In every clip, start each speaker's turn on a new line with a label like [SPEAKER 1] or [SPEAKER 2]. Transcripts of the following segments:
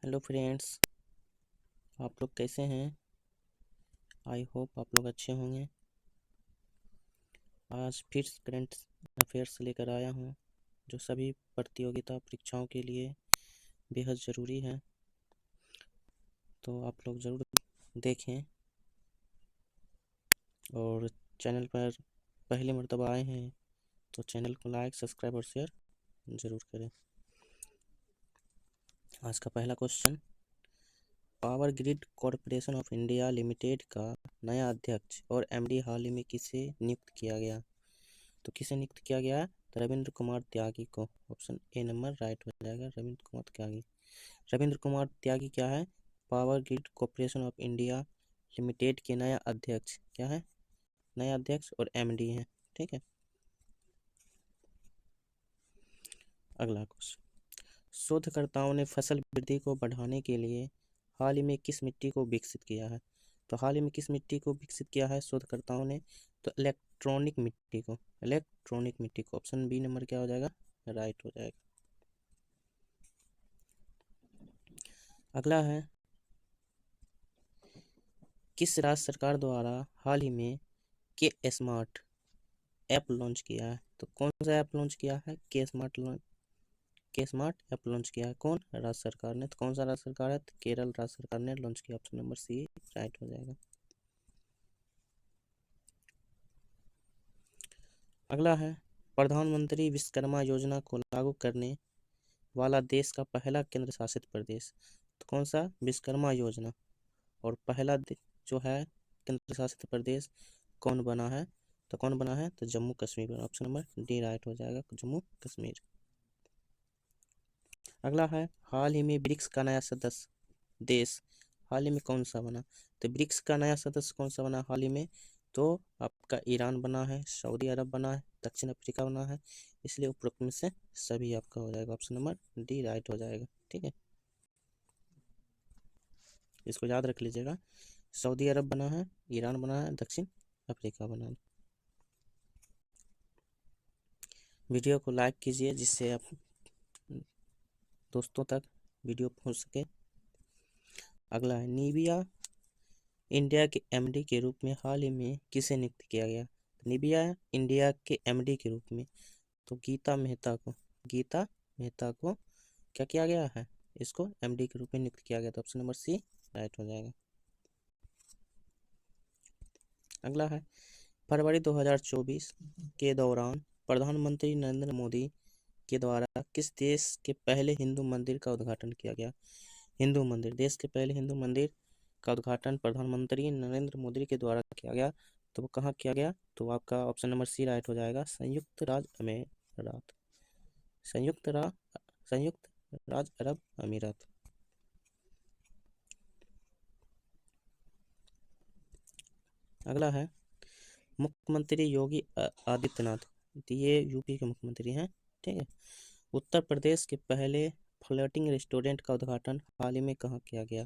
[SPEAKER 1] Hello friends, आप लोग कैसे हैं। आई होप आप लोग अच्छे होंगे। आज फिर करंट अफेयर्स लेकर आया हूँ जो सभी प्रतियोगिता परीक्षाओं के लिए बेहद ज़रूरी है, तो आप लोग ज़रूर देखें। और चैनल पर पहली मर्तबा आए हैं तो चैनल को लाइक, सब्सक्राइब और शेयर ज़रूर करें। आज का पहला question, power grid corporation of India limited का नया अध्यक्ष और एमडी हाल ही में किसे नियुक्त किया गया। तो किसे नियुक्त किया गया है? तो रविंद्र कुमार त्यागी को। ऑप्शन ए नंबर राइट हो जाएगा, रविंद्र कुमार त्यागी। रविंद्र कुमार त्यागी क्या है? Power grid corporation of India limited के नया अध्यक्ष क्या है? नया अध्यक्ष और एमडी है। ठीक है, अगला क्वेश्चन, शोधकर्ताओं ने फसल वृद्धि को बढ़ाने के लिए हाल ही में किस मिट्टी को विकसित किया है। तो हाल ही में किस मिट्टी को विकसित किया है शोधकर्ताओं ने? तो इलेक्ट्रॉनिक मिट्टी को। इलेक्ट्रॉनिक मिट्टी को। ऑप्शन बी नंबर क्या हो जाएगा? राइट हो जाएगा। अगला है, किस राज्य सरकार द्वारा हाल ही में के स्मार्ट ऐप लॉन्च किया है। तो कौन सा ऐप लॉन्च किया है? के स्मार्ट ऐप लॉन्च किया है कौन? राज्य सरकार ने। तो कौन सा राज्य सरकार है? तो केरल राज्य सरकार ने लॉन्च किया। ऑप्शन नंबर सी राइट हो जाएगा। अगला है, प्रधानमंत्री विश्वकर्मा योजना को लागू करने वाला देश का पहला केंद्र शासित प्रदेश। तो कौन सा? विश्वकर्मा योजना। और पहला जो है केंद्र शासित प्रदेश कौन बना है? तो कौन बना है? तो जम्मू कश्मीर बना। ऑप्शन नंबर डी राइट हो जाएगा, जम्मू कश्मीर। अगला है, हाल ही में ब्रिक्स का नया सदस्य देश हाल ही में कौन सा बना? तो ब्रिक्स का नया सदस्य कौन सा बना हाल ही में? तो आपका ईरान बना है, सऊदी अरब बना है, दक्षिण अफ्रीका बना है। इसलिए उपरोक्त में से सभी आपका हो जाएगा। ऑप्शन नंबर डी राइट हो जाएगा। ठीक है, इसको याद रख लीजिएगा। सऊदी अरब बना है, ईरान बना है, दक्षिण अफ्रीका बना है। वीडियो को लाइक कीजिए जिससे आप दोस्तों तक वीडियो पहुंच सके। अगला है, निविया इंडिया के एमडी के रूप में हाल ही में किसे नियुक्त किया गया। निविया इंडिया के एमडी के रूप में तो गीता मेहता को क्या किया गया है? इसको एमडी के रूप में नियुक्त किया गया। तो ऑप्शन नंबर सी राइट हो जाएगा। अगला है, फरवरी 2024 के दौरान प्रधानमंत्री नरेंद्र मोदी के द्वारा किस देश के पहले हिंदू मंदिर का उद्घाटन किया गया। हिंदू मंदिर, देश के पहले हिंदू मंदिर का उद्घाटन प्रधानमंत्री नरेंद्र मोदी के द्वारा किया गया। तो वो कहाँ किया गया? तो आपका ऑप्शन नंबर सी राइट हो जाएगा, संयुक्त राज्य अमीरात। संयुक्त राज्य अरब अमीरात। अगला है, मुख्यमंत्री योगी आदित्यनाथ, ये यूपी के मुख्यमंत्री हैं। ठीक है, उत्तर प्रदेश के पहले फ्लोटिंग रेस्टोरेंट का उद्घाटन हाल ही में कहाँ किया गया?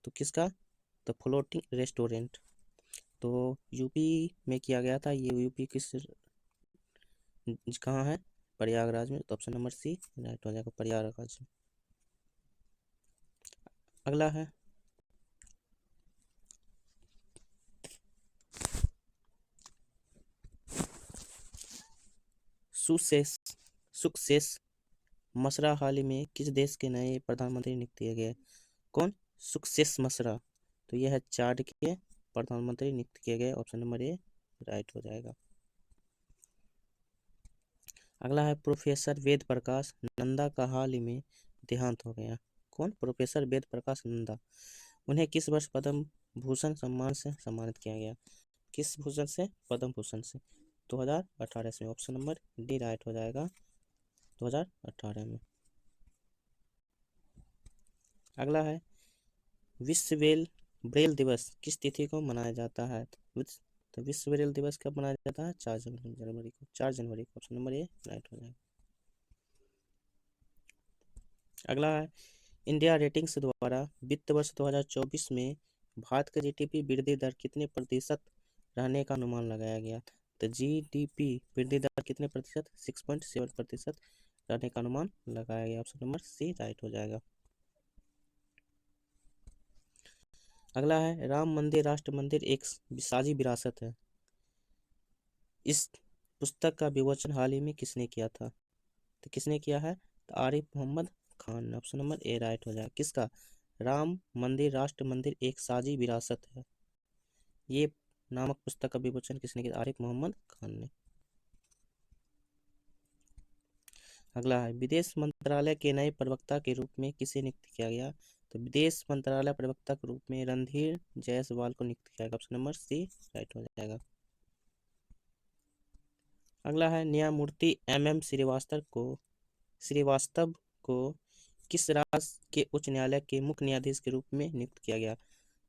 [SPEAKER 1] तो किसका? तो फ्लोटिंग रेस्टोरेंट तो यूपी में किया गया था। ये यूपी किस कहाँ है? प्रयागराज में। तो ऑप्शन नंबर सी राइट हो जाएगा, प्रयागराज में। अगला है, सुक्सेस मसरा हाल ही में किस देश के नए प्रधानमंत्री नियुक्त किए गए? कौन? सुक्सेस मसरा। तो यह है चाड के प्रधानमंत्री नियुक्त किए गए। ऑप्शन नंबर ए राइट हो जाएगा। अगला है, प्रोफेसर वेद प्रकाश नंदा का हाल ही में देहांत हो गया। कौन? प्रोफेसर वेद प्रकाश नंदा। उन्हें किस वर्ष पद्म भूषण सम्मान से सम्मानित किया गया? किस भूषण से? पद्म भूषण से 2018 में। ऑप्शन नंबर डी राइट हो जाएगा, 2018 में। अगला है, विश्व ब्रेल दिवस किस तिथि को मनाया जाता है? तो विश्व ब्रेल दिवस कब मनाया जाता है? 4 जनवरी को। 4 जनवरी को। ऑप्शन नंबर ए राइट हो जाएगा। अगला है, इंडिया रेटिंग्स द्वारा वित्त वर्ष 2024 में भारत का जीडीपी वृद्धि दर कितने प्रतिशत रहने का अनुमान लगाया गया? तो जीडीपी वृद्धि दर कितने प्रतिशत? 6.7% रहने का अनुमान लगाया गया। ऑप्शन नंबर सी राइट हो जाएगा। अगला है राम मंदिर राष्ट्र मंदिर एक साझी विरासत है। इस पुस्तक का विमोचन हाल ही में किसने किया था? तो किसने किया है? तो आरिफ मोहम्मद खान ने। ऑप्शन नंबर ए राइट हो जाएगा। किसका? राम मंदिर राष्ट्र मंदिर एक साझी विरासत है, ये नामक पुस्तक का विमोचन किसने किया? आरिफ मोहम्मद खान ने। अगला है विदेश मंत्रालय के नए प्रवक्ता के रूप में किसे नियुक्त किया गया? तो विदेश मंत्रालय प्रवक्ता के रूप में रणधीर जायसवाल को नियुक्त किया गया। ऑप्शन नंबर सी राइट हो जाएगा। अगला है न्यायमूर्ति MM श्रीवास्तव को किस राज्य के उच्च न्यायालय के मुख्य न्यायाधीश के रूप में नियुक्त किया गया?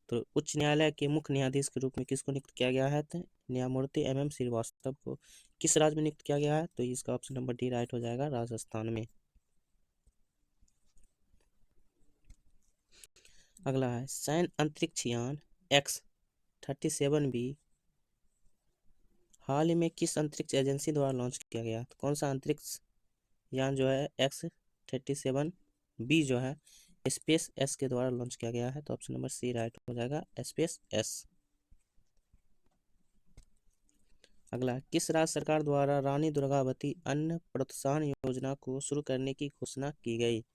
[SPEAKER 1] तो उच्च न्यायालय के मुख्य न्यायाधीश के रूप में किसको नियुक्त किया गया है? तो न्यायमूर्ति MM श्रीवास्तव को किस राज्य में नियुक्त किया गया है? तो इसका ऑप्शन नंबर डी राइट हो जाएगा, राजस्थान में। अगला है सैन्य अंतरिक्ष यान X-37B हाल ही में किस अंतरिक्ष एजेंसी द्वारा लॉन्च किया गया? तो कौन सा अंतरिक्ष यान जो है X-37B जो है स्पेस एस के द्वारा लॉन्च किया गया है? तो ऑप्शन नंबर सी राइट हो जाएगा, स्पेस एस। अगला किस राज्य सरकार द्वारा रानी दुर्गावती अन्न प्रोत्साहन योजना को शुरू करने की घोषणा की गई?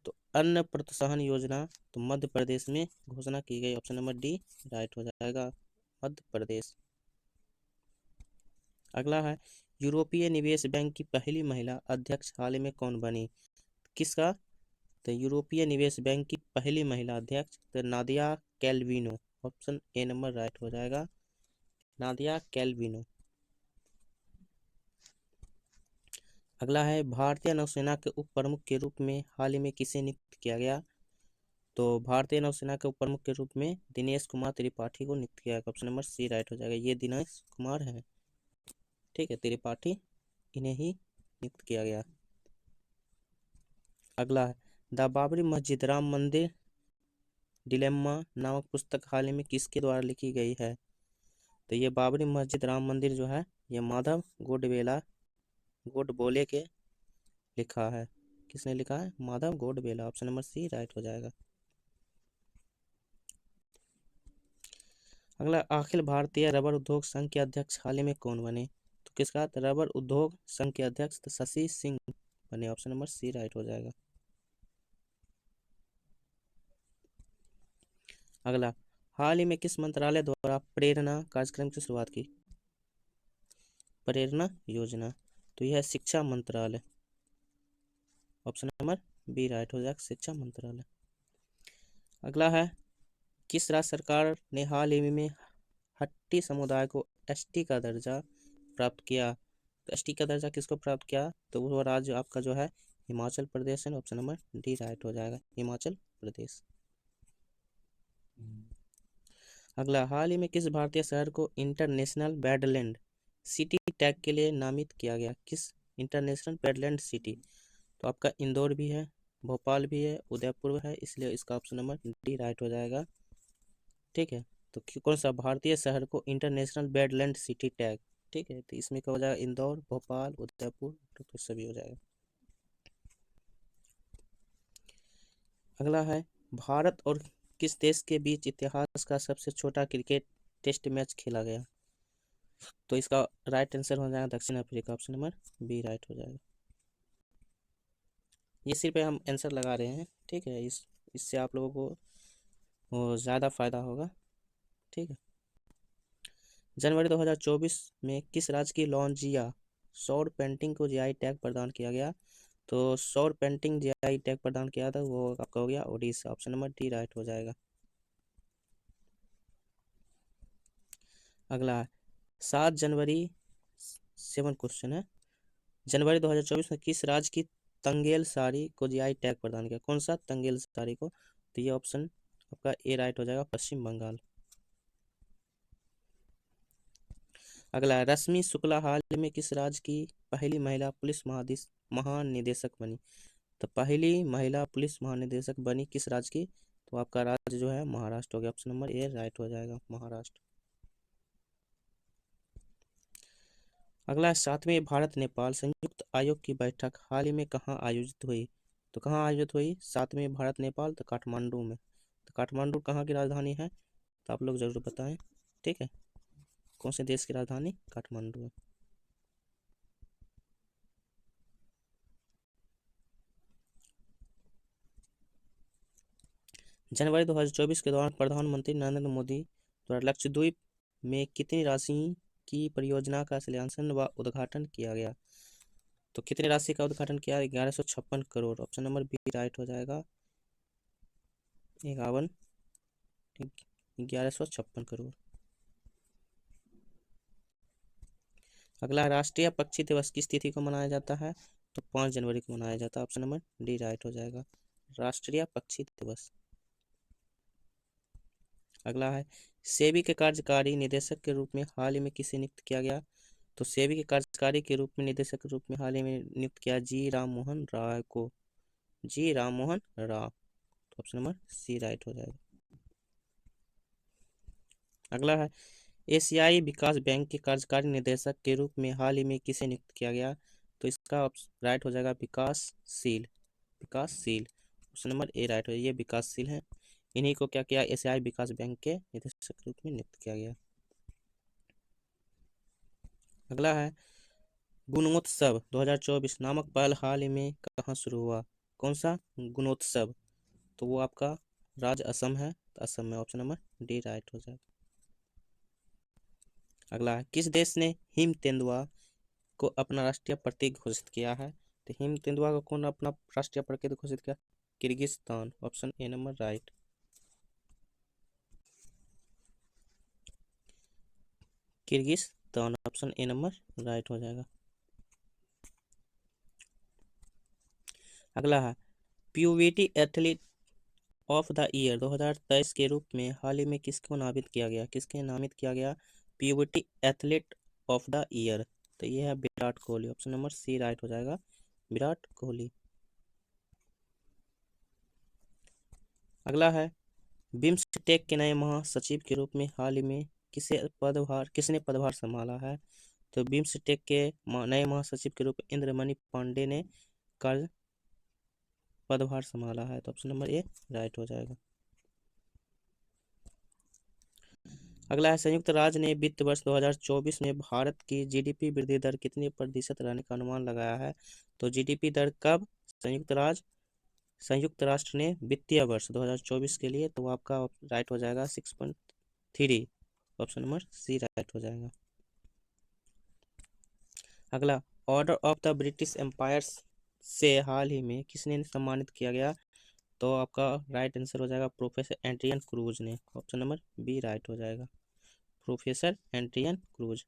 [SPEAKER 1] तो अन्न प्रोत्साहन योजना तो मध्य प्रदेश में घोषणा की गई। ऑप्शन नंबर डी राइट हो जाएगा, मध्य प्रदेश। अगला है यूरोपीय निवेश बैंक की पहली महिला अध्यक्ष हाल ही में कौन बनी? किसका? तो यूरोपीय निवेश बैंक की पहली महिला अध्यक्ष तो Nadia Calvino. Option A number right हो जाएगा, नादिया कैल्विनो। अगला है भारतीय नौसेना के उप प्रमुख के रूप में हाल ही में किसे नियुक्त किया गया? तो भारतीय नौसेना के उप प्रमुख के रूप में दिनेश कुमार त्रिपाठी को नियुक्त किया गया। ऑप्शन नंबर सी राइट हो जाएगा, ये दिनेश कुमार है, ठीक है, त्रिपाठी, इन्हें ही नियुक्त किया गया। अगला है द बाबरी मस्जिद राम मंदिर डिलेम्मा नामक पुस्तक हाल ही में किसके द्वारा लिखी गई है? तो ये बाबरी मस्जिद राम मंदिर जो है ये माधव गोडबोले के लिखा है। किसने लिखा है? Madhav Godbole. Option number C right हो जाएगा। अगला अखिल भारतीय रबर उद्योग संघ के अध्यक्ष हाल ही में कौन बने? तो किसका? रबर उद्योग संघ के अध्यक्ष तो शशि सिंह बने। ऑप्शन नंबर सी राइट हो जाएगा। अगला हाल ही में किस मंत्रालय द्वारा प्रेरणा कार्यक्रम की शुरुआत की? प्रेरणा योजना तो यह शिक्षा मंत्रालय। ऑप्शन नंबर बी राइट हो जाएगा, शिक्षा मंत्रालय। अगला है किस राज्य सरकार ने हाल ही में हट्टी समुदाय को ST का दर्जा प्राप्त किया? तो ST का दर्जा किसको प्राप्त किया? तो वो राज्य आपका जो है हिमाचल प्रदेश है। ऑप्शन नंबर डी राइट हो जाएगा, हिमाचल प्रदेश। अगला हाल ही में किस भारतीय शहर को इंटरनेशनल बैडलैंड सिटी टैग के लिए नामित किया गया? किस इंटरनेशनल बैडलैंड सिटी? तो आपका इंदौर भी है, भोपाल भी है, उदयपुर है, इसलिए इसका ऑप्शन नंबर डी राइट हो जाएगा, ठीक है। तो कौन सा भारतीय शहर को इंटरनेशनल बैडलैंड सिटी टैग, ठीक है, तो इसमें क्या हो जाएगा? इंदौर, भोपाल, उदयपुर, तो सभी हो जाएगा। अगला है भारत और किस देश के बीच इतिहास का सबसे छोटा क्रिकेट टेस्ट मैच खेला गया? तो इसका राइट आंसर हो जाएगा दक्षिण अफ्रीका। ऑप्शन नंबर बी राइट हो जाएगा। ये सिर्फ हम आंसर लगा रहे हैं, ठीक है, इससे आप लोगों को ज़्यादा फायदा होगा, ठीक है। जनवरी 2024 में किस राज्य की लॉन्जिया सौर पेंटिंग को GI टैग प्रदान किया गया? तो सौर पेंटिंग GI टैग प्रदान किया था वो आपका हो गया Odisha. Option number D right हो जाएगा। अगला 7 जनवरी 7 क्वेश्चन है, जनवरी 2024 में किस राज्य की तंगेल साड़ी को GI टैग प्रदान किया? कौन सा तंगेल साड़ी को? तो ये ऑप्शन आपका ए राइट हो जाएगा, पश्चिम बंगाल। अगला रश्मि शुक्ला हाल में किस राज्य की पहली महिला पुलिस महानिदेशक बनी? तो पहली महिला पुलिस महानिदेशक बनी किस राज्य की? तो आपका राज्य जो है महाराष्ट्र हो गया। ऑप्शन नंबर ए राइट हो जाएगा, महाराष्ट्र। अगला 7वें भारत नेपाल संयुक्त आयोग की बैठक हाल ही में कहाँ आयोजित हुई? तो कहाँ आयोजित हुई? 7वें भारत नेपाल तो काठमांडू में। तो काठमांडू कहाँ की राजधानी है, तो आप लोग जरूर बताएं। ठीक है, कौन से देश की राजधानी काठमांडू है। जनवरी 2024 के दौरान प्रधानमंत्री नरेंद्र मोदी द्वारा लक्षद्वीप में कितनी राशि की परियोजना का शिलान्यास व उद्घाटन किया गया। तो कितनी राशि का उद्घाटन किया, 1156 crore. Option number B right हो जाएगा, 1156 करोड़। अगला, राष्ट्रीय पक्षी दिवस किस तिथि को मनाया जाता है, तो 5 जनवरी को मनाया जाता है। ऑप्शन नंबर डी राइट हो जाएगा, राष्ट्रीय पक्षी दिवस। अगला है, सेबी के कार्यकारी निदेशक के रूप में हाल ही में किसे नियुक्त किया गया। तो सेबी के कार्यकारी के रूप में निदेशक के रूप में हाल ही में नियुक्त किया जी राम मोहन राय को, जी राम मोहन राव। तो ऑप्शन नंबर सी राइट हो जाएगा। अगला है, एशियाई विकास बैंक के कार्यकारी निदेशक के रूप में हाल ही में किसे नियुक्त किया गया। तो इसका राइट हो जाएगा विकासशील, विकासशील। ऑप्शन नंबर ए राइट हो, ये विकासशील है। इन्हीं को क्या किया, एशियाई विकास बैंक के निदेशक के रूप में नियुक्त किया गया। अगला है, गुणोत्सव 2024 नामक पहल हाल ही में कहाँ शुरू हुआ। कौन सा गुणोत्सव, तो वो आपका राज्य असम है, तो असम में। ऑप्शन नंबर डी राइट हो जाएगा। अगला है, किस देश ने हिम तेंदुआ को अपना राष्ट्रीय प्रतीक घोषित किया है। तो हिम तेंदुआ को कौन अपना राष्ट्रीय प्रतीक घोषित किया, Kyrgyzstan. Option A number right, Kyrgyzstan. Option A number right हो जाएगा। अगला है, puberty athlete of the year 2023 के रूप में हाल ही में किसको नामित किया गया, किसके नामित किया गया प्यूबिटी एथलीट ऑफ द ईयर। तो ये है Virat Kohli. Option number C right हो जाएगा, विराट कोहली। अगला है, बिम्स्टेक के नए महासचिव के रूप में हाल ही में किसने पदभार संभाला है। तो बिम्स्टेक के नए महासचिव के रूप में इंद्रमणि पांडे ने पदभार संभाला है। तो ऑप्शन नंबर ए राइट हो जाएगा। अगला है, संयुक्त राज्य ने वित्त वर्ष 2024 में भारत की जीडीपी वृद्धि दर कितने प्रतिशत रहने का अनुमान लगाया है। तो जीडीपी दर कब संयुक्त राष्ट्र ने वित्तीय वर्ष 2024 के लिए, तो आपका राइट हो जाएगा 6.3। ऑप्शन नंबर सी राइट हो जाएगा। अगला, order of the British Empire से हाल ही में किसने सम्मानित किया गया। तो आपका राइट आंसर हो जाएगा प्रोफेसर एंड्रियन क्रूज ने। ऑप्शन नंबर बी राइट हो जाएगा, प्रोफेसर एंड्रियन क्रूज।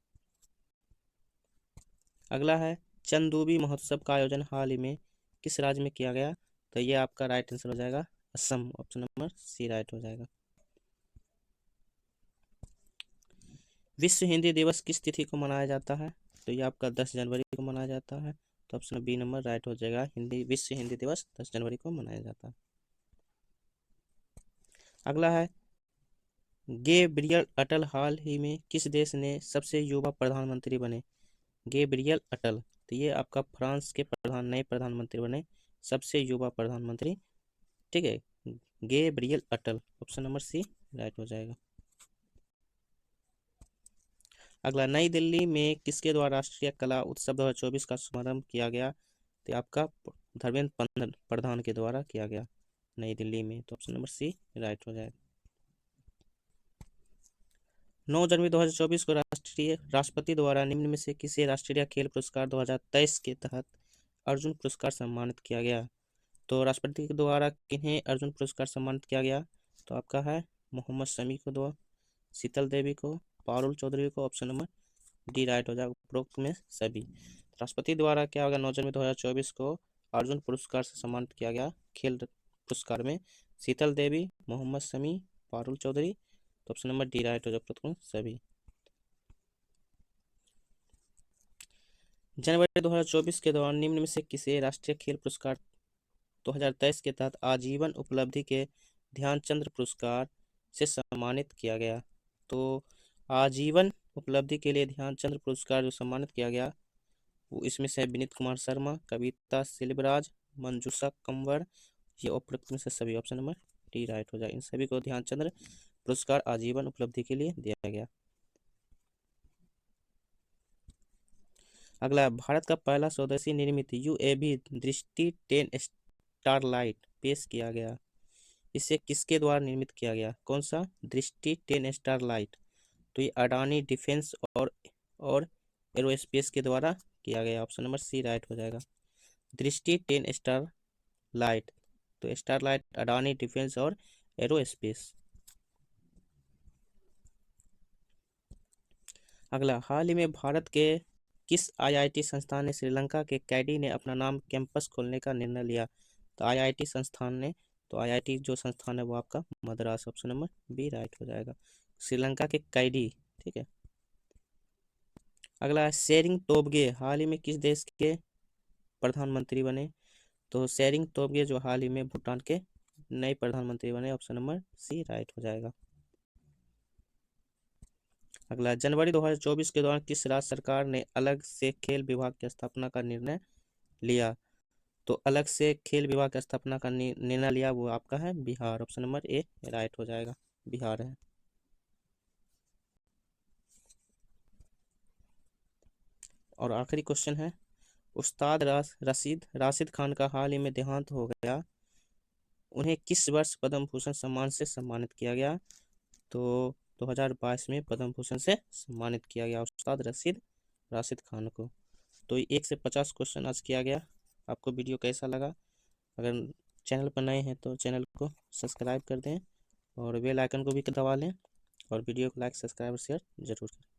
[SPEAKER 1] अगला है, चंदूबी महोत्सव का आयोजन हाल ही में किस राज्य में किया गया। तो ये आपका राइट आंसर हो जाएगा Assam. Option number C right हो जाएगा। विश्व हिंदी दिवस किस तिथि को मनाया जाता है। तो ये आपका 10 जनवरी को मनाया जाता है। तो ऑप्शन बी नंबर राइट हो जाएगा, विश्व हिंदी दिवस 10 जनवरी को मनाया जाता है। अगला है, गैब्रियल अटल हाल ही में किस देश ने सबसे युवा प्रधानमंत्री बने। गैब्रियल अटल, तो ये आपका फ्रांस के नए प्रधानमंत्री बने, सबसे युवा प्रधानमंत्री। ठीक है, गैब्रियल अटल। ऑप्शन नंबर सी राइट हो जाएगा। अगला, नई दिल्ली में किसके द्वारा राष्ट्रीय कला उत्सव 2024 का शुभारंभ किया गया। तो आपका धर्मेंद्र प्रधान के द्वारा किया गया नई दिल्ली में। तो ऑप्शन नंबर सी राइट हो जाएगा। 9 जनवरी 2024 को राष्ट्रपति द्वारा निम्न में से किसे राष्ट्रीय खेल पुरस्कार 2023 के तहत अर्जुन पुरस्कार सम्मानित किया गया। तो राष्ट्रपति के द्वारा किन्हें अर्जुन पुरस्कार सम्मानित किया गया। तो आपका है मोहम्मद शमी को, दो शीतल देवी को, पारुल चौधरी को। ऑप्शन नंबर डी राइट हो जाएगा, उपरोक्त में सभी। राष्ट्रपति द्वारा क्या होगा, 9 जनवरी 2024 को अर्जुन पुरस्कार से सम्मानित किया गया खेल पुरस्कार में शीतल देवी, मोहम्मद शमी, पारुल चौधरी। तो ऑप्शन नंबर डी राइट हो जाएगा, उपरोक्त में सभी। जनवरी 2024 के दौरान निम्न में से किसे राष्ट्रीय खेल पुरस्कार 2023 के तहत आजीवन उपलब्धि के ध्यानचंद पुरस्कार से सम्मानित किया गया। तो आजीवन उपलब्धि के लिए ध्यानचंद पुरस्कार जो सम्मानित किया गया वो इसमें से विनीत कुमार शर्मा, कविता सिलवराज, मंजूषा कंवर, ये उपरोक्त में से सभी। ऑप्शन नंबर डी राइट हो जाएगा। इन सभी को ध्यानचंद्र पुरस्कार आजीवन उपलब्धि के लिए दिया गया। अगला, भारत का पहला स्वदेशी निर्मित यूएवी दृष्टि 10 स्टारलाइट पेश किया गया। इसे किसके द्वारा निर्मित किया गया? कौन सा? दृष्टि 10 स्टारलाइट। तो ये अडानी डिफेंस और एरोस्पेस के द्वारा किया गया। ऑप्शन नंबर सी राइट हो जाएगा। दृष्टि 10 स्टारलाइट, तो स्टारलाइट अडानी डिफेंस और एरोस्पेस। अगला, हाल ही में भारत के किस आईआईटी संस्थान ने श्रीलंका के कैडी ने अपना नाम कैंपस खोलने का निर्णय लिया? तो आईआईटी संस्थान ने, तो आईआईटी जो संस्थान है वो आपका Madras. Option number B right हो जाएगा। श्रीलंका के कैडी, ठीक है। अगला, शेरिंग तोबगे हाल ही में किस देश के प्रधानमंत्री बने? तो शेरिंग तोबगे जो हाल ही में भूटान के नए प्रधानमंत्री बने। ऑप्शन नंबर सी राइट हो जाएगा। अगला, जनवरी 2024 के दौरान किस राज्य सरकार ने अलग से खेल विभाग की स्थापना का निर्णय लिया? तो अलग से खेल विभाग की स्थापना का निर्णय लिया वो आपका है Bihar. Option number A right हो जाएगा, बिहार है। और आखिरी क्वेश्चन है, उस्ताद राशिद खान का हाल ही में देहांत हो गया, उन्हें किस वर्ष पद्म भूषण सम्मान से सम्मानित किया गया? तो 2022 में पद्म भूषण से सम्मानित किया गया उस्ताद राशिद खान को। तो 1 से 50 क्वेश्चन आज किया गया। आपको वीडियो कैसा लगा? अगर चैनल पर नए हैं तो चैनल को सब्सक्राइब कर दें और बेल आइकन को भी दबा लें और वीडियो को लाइक, सब्सक्राइब और शेयर जरूर करें।